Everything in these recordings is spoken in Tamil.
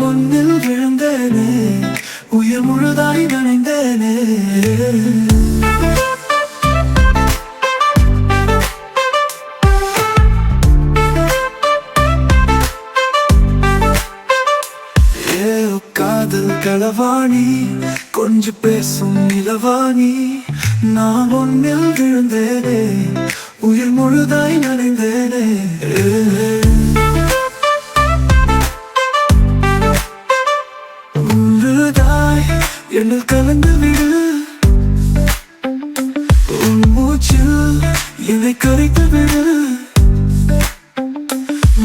ஒன்னில் விழுந்தேனே, உயிர் முழுதாய் நனைந்தேனே. காதல் களவாணி, கொஞ்சம் பேசும் நிலவாணி, நான் ஒன்னில் விழுந்தேனே, உயிர் முழுதாய் நனைந்தேனே. முழுதாய் என்னில் கலந்து விடு, உன் மூச்சில் என்னை கரைத்து விடு.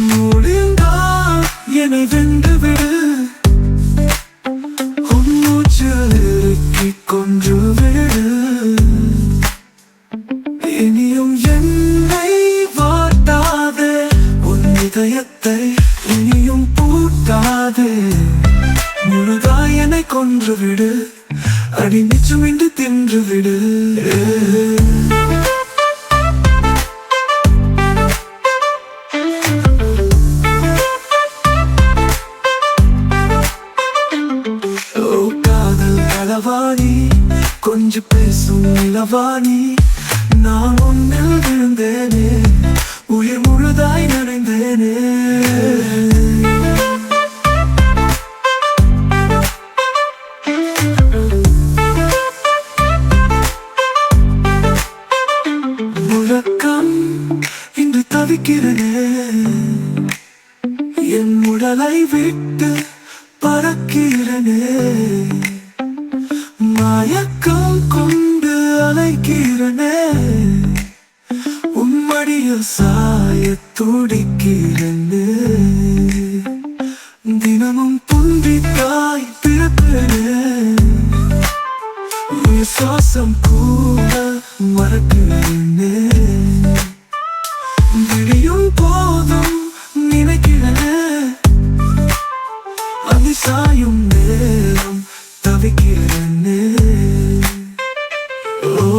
முடிந்தால் என்னை வென்று விடு, கொன்று விடு. இனியும் என்னை வாட்டாதே, உன் இதயத்தை இனியும் பூட்டாதே. முழுதாய் என்னை கொன்று விடு, அடி நிச்சமின்றி தின்று விடு. களவாணி, கொஞ்சம் பேசும் நிலவாணி, நான் ஒன்னில் விழுந்தேனே, உயிர் முழுதாய் நனைந்தேனே. முழக்கம் இன்று தவிக்கிறனே, என் உடலை விட்டு பறக்கிறனே. மயக்கம் கொண்டு அலைக்கிறனே, உம்மடியில் சாய துடிக்கிறனே. தினமும் புந்திக்காய் பிறப்பேனே, உயிர் சுவாசம் கூட மறக்கிறேனே. விடியும் போதும் நினைக்கிறனே, அதிசாயும் நேரம் தவிக்கிறனே. ஓ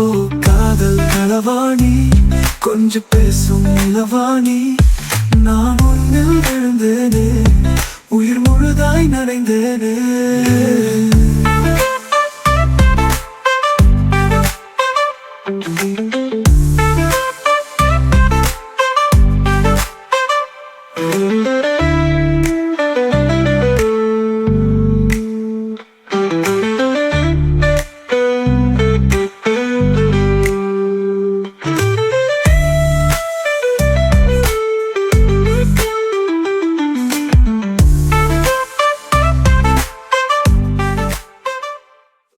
காதல் களவாணி, கொஞ்சம் பேசும் நிலவாணி, நான் ஒன்னில் விழுந்தேனே, உயிர் முழுதாய் நனைந்தேனே.